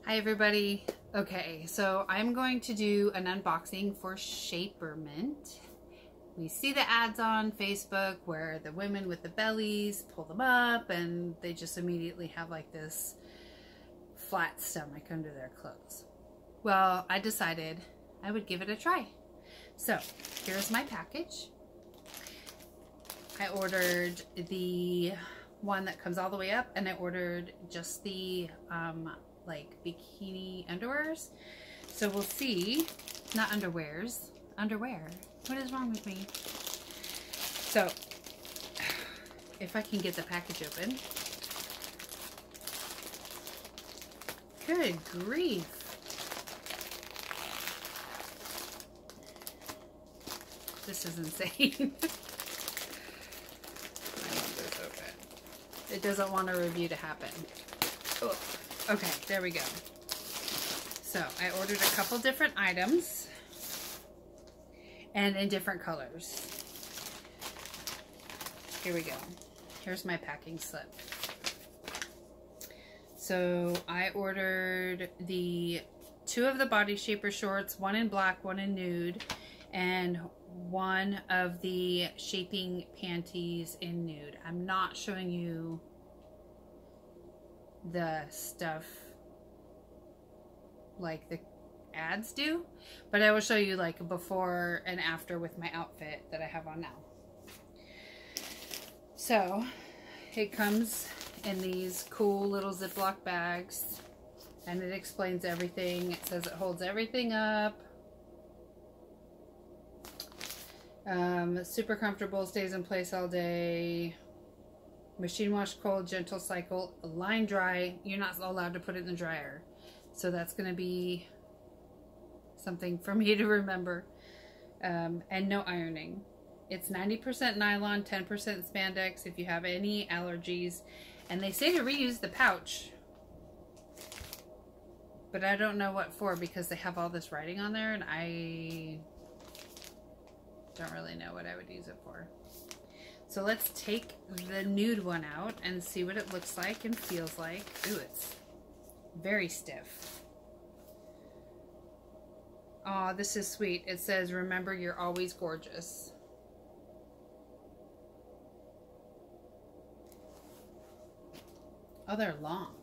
Hi everybody. Okay, so I'm going to do an unboxing for Shapermint. We see the ads on Facebook where the women with the bellies pull them up and they just immediately have like this flat stomach under their clothes. Well, I decided I would give it a try. So here's my package. I ordered the one that comes all the way up, and I ordered just the like bikini underwears. So we'll see. Not underwears, underwear. What is wrong with me? So if I can get the package open. Good grief. This is insane. It doesn't want a review to happen. Oh, okay, there we go. So I ordered a couple different items and in different colors. Here we go. Here's my packing slip. So I ordered two of the body shaper shorts, one in black, one in nude, and one of the shaping panties in nude. I'm not showing you the stuff like the ads do, but I will show you like before and after with my outfit that I have on now. So it comes in these cool little Ziploc bags and it explains everything. It says it holds everything up. Super comfortable, stays in place all day. Machine wash cold, gentle cycle, line dry. You're not allowed to put it in the dryer. So that's going to be something for me to remember. And no ironing. It's 90% nylon, 10% spandex if you have any allergies. And they say to reuse the pouch. But I don't know what for because they have all this writing on there and I don't really know what I would use it for. So let's take the nude one out and see what it looks like and feels like. Ooh, it's very stiff. Aw, this is sweet. It says, remember, you're always gorgeous. Oh, they're long.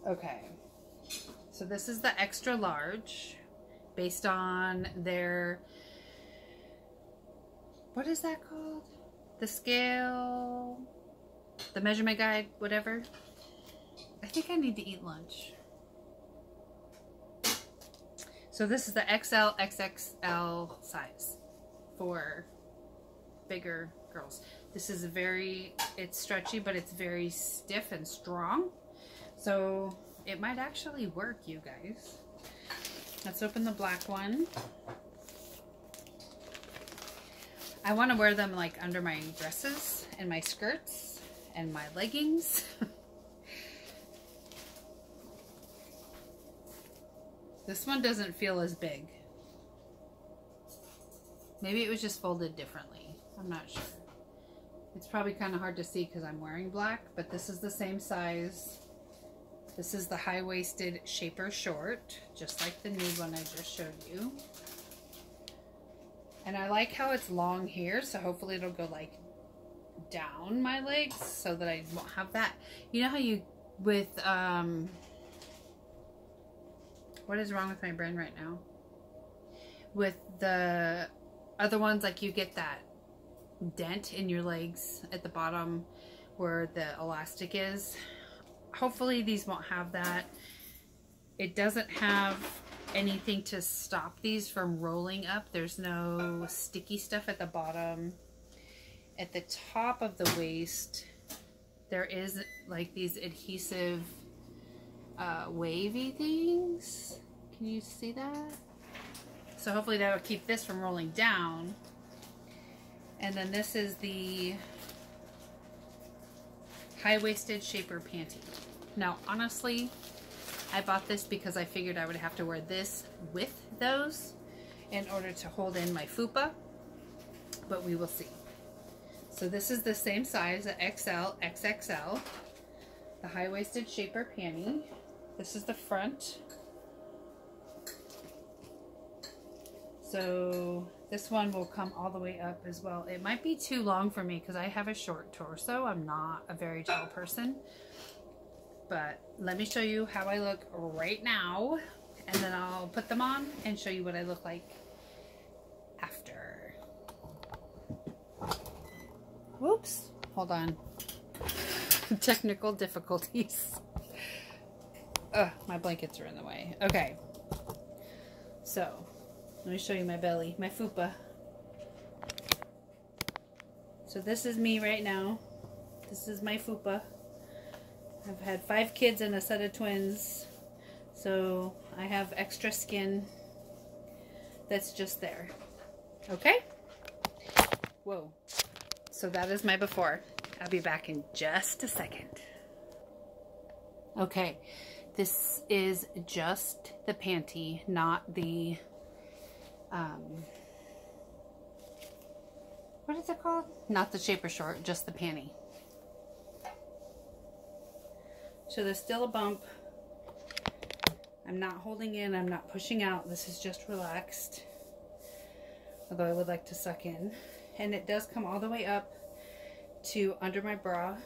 Okay. So this is the extra large. Based on their, what is that called? The scale, the measurement guide, whatever. I think I need to eat lunch. So this is the XL, XXL size for bigger girls. This is it's stretchy, but it's very stiff and strong. So it might actually work, you guys. Let's open the black one. I want to wear them like under my dresses and my skirts and my leggings. This one doesn't feel as big. Maybe it was just folded differently. I'm not sure. It's probably kind of hard to see because I'm wearing black, but this is the same size. This is the high-waisted shaper short, just like the nude one I just showed you. And I like how it's long here, so hopefully it'll go like down my legs so that I won't have that. You know how you, with, what is wrong with my brain right now? With the other ones, like you get that dent in your legs at the bottom where the elastic is. Hopefully these won't have that. It doesn't have anything to stop these from rolling up. There's no sticky stuff at the bottom. At the top of the waist, there is like these adhesive wavy things. Can you see that? So hopefully that will keep this from rolling down. And then this is the high-waisted shaper panty. Now, honestly, I bought this because I figured I would have to wear this with those in order to hold in my fupa, but we will see. So this is the same size, XL, XXL. the high-waisted Shaper panty. This is the front. So this one will come all the way up as well. It might be too long for me because I have a short torso. I'm not a very tall person. But let me show you how I look right now. And then I'll put them on and show you what I look like after. Whoops. Hold on. Technical difficulties. Ugh, my blankets are in the way. Okay. So, let me show you my belly, my fupa. So this is me right now. This is my fupa. I've had 5 kids and a set of twins. So I have extra skin that's just there. Okay? Whoa. So that is my before. I'll be back in just a second. Okay. This is just the panty, not the, what is it called? Not the Shaper short, just the panty. So there's still a bump. I'm not holding in, I'm not pushing out. This is just relaxed. Although I would like to suck in. And it does come all the way up to under my bra.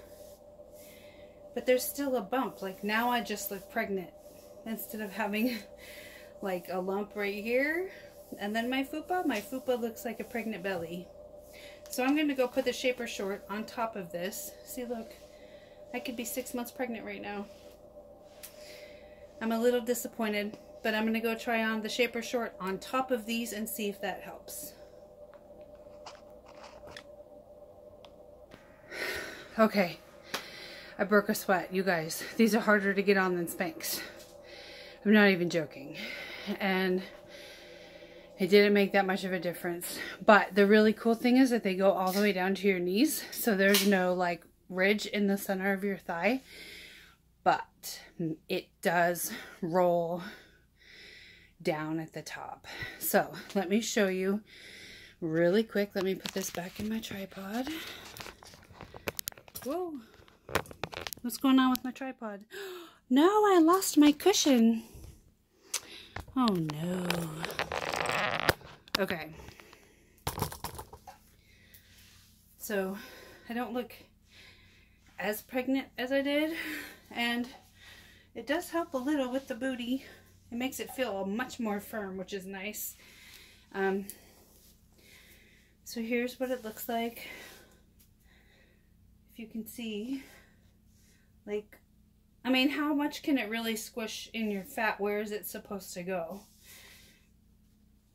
But there's still a bump. Like now I just look pregnant. Instead of having like a lump right here. And then my fupa looks like a pregnant belly. So I'm going to go put the Shaper short on top of this. See, look. I could be 6 months pregnant right now. I'm a little disappointed, but I'm going to go try on the Shaper short on top of these and see if that helps. Okay. I broke a sweat. You guys, these are harder to get on than Spanx. I'm not even joking. And it didn't make that much of a difference. But the really cool thing is that they go all the way down to your knees. So there's no like ridge in the center of your thigh. But it does roll down at the top. So let me show you really quick. Let me put this back in my tripod. Whoa. What's going on with my tripod? No, I lost my cushion. Oh no. Okay. So I don't look as pregnant as I did, and it does help a little with the booty. It makes it feel much more firm, which is nice. So here's what it looks like. If you can see, like, I mean, how much can it really squish in your fat? Where is it supposed to go?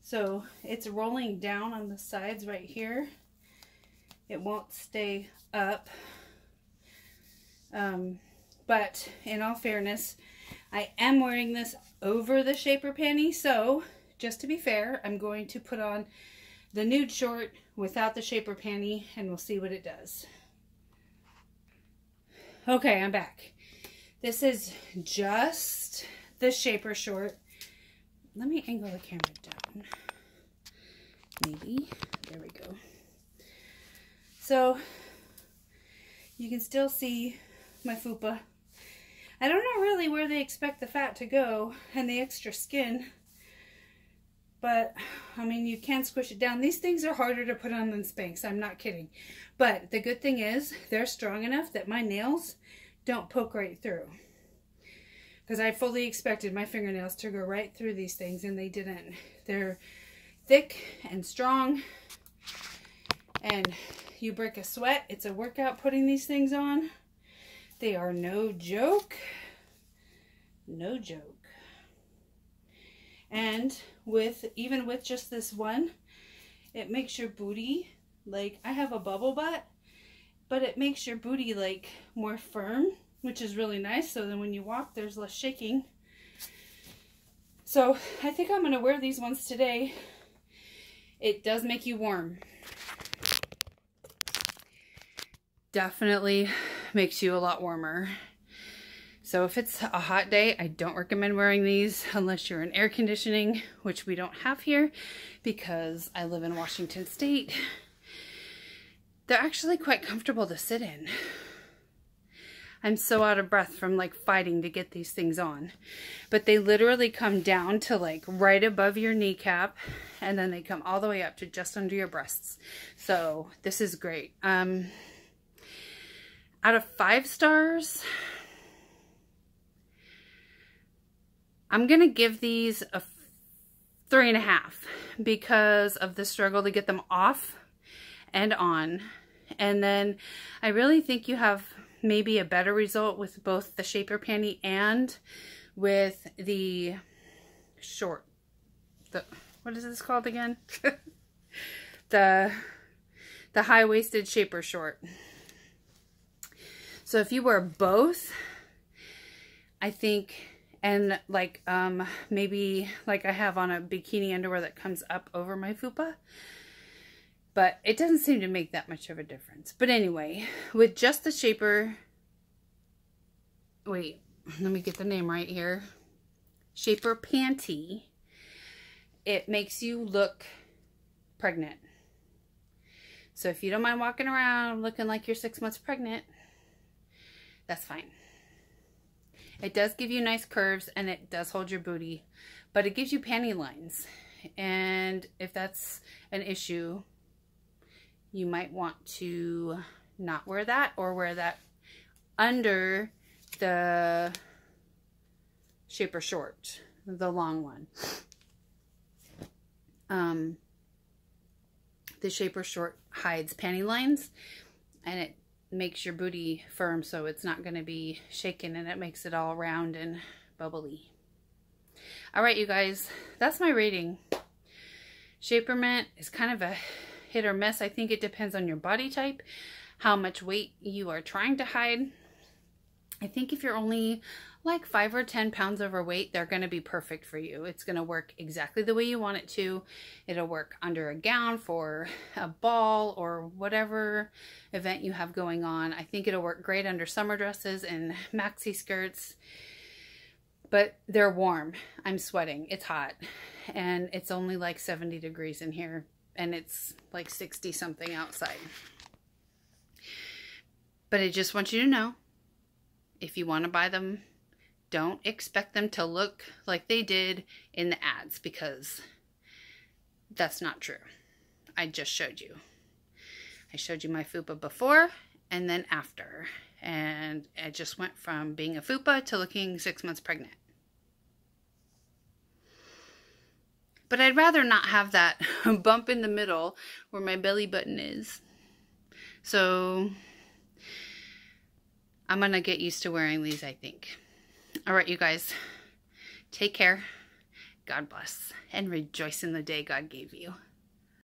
So it's rolling down on the sides right here. It won't stay up. But in all fairness, I am wearing this over the Shaper panty. So just to be fair, I'm going to put on the nude short without the Shaper panty and we'll see what it does. Okay, I'm back. This is just the Shaper short. Let me angle the camera down. Maybe. There we go. So, you can still see my fupa. I don't know really where they expect the fat to go and the extra skin. But, I mean, you can squish it down. These things are harder to put on than Spanx. I'm not kidding. But the good thing is, they're strong enough that my nails don't poke right through. Because I fully expected my fingernails to go right through these things, and they didn't. They're thick and strong. And you break a sweat. It's a workout putting these things on. They are no joke. No joke. And even with just this one, it makes your booty, like, I have a bubble butt, but it makes your booty like more firm, which is really nice. So then when you walk, there's less shaking. So I think I'm going to wear these ones today. It does make you warm. Definitely makes you a lot warmer. So if it's a hot day, I don't recommend wearing these unless you're in air conditioning, which we don't have here because I live in Washington State. They're actually quite comfortable to sit in. I'm so out of breath from like fighting to get these things on. But they literally come down to like right above your kneecap, and then they come all the way up to just under your breasts. So this is great. Out of 5 stars, I'm gonna give these a 3.5 because of the struggle to get them off and on. And then I really think you have maybe a better result with both the Shaper Panty and with the short, what is this called again? the high-waisted Shaper short. So if you wear both, I think, and like maybe like I have on a bikini underwear that comes up over my fupa, but it doesn't seem to make that much of a difference. But anyway, with just the Shaper, wait, let me get the name right here, Shaper Panty, it makes you look pregnant. So if you don't mind walking around looking like you're 6 months pregnant, that's fine. It does give you nice curves and it does hold your booty, but it gives you panty lines. And if that's an issue, you might want to not wear that, or wear that under the Shaper short, the long one. The Shaper short hides panty lines, and it makes your booty firm so it's not going to be shaken, and it makes it all round and bubbly. All right, you guys, that's my rating. Shapermint is kind of a hit or miss. I think it depends on your body type, how much weight you are trying to hide. I think if you're only like 5 or 10 pounds overweight, they're going to be perfect for you. It's going to work exactly the way you want it to. It'll work under a gown for a ball or whatever event you have going on. I think it'll work great under summer dresses and maxi skirts. But they're warm. I'm sweating. It's hot. And it's only like 70 degrees in here. And it's like 60 something outside. But I just want you to know, if you want to buy them, don't expect them to look like they did in the ads, because that's not true. I just showed you. I showed you my fupa before and then after. And I just went from being a fupa to looking 6 months pregnant. But I'd rather not have that bump in the middle where my belly button is. So I'm going to get used to wearing these, I think. All right, you guys. Take care. God bless. And rejoice in the day God gave you.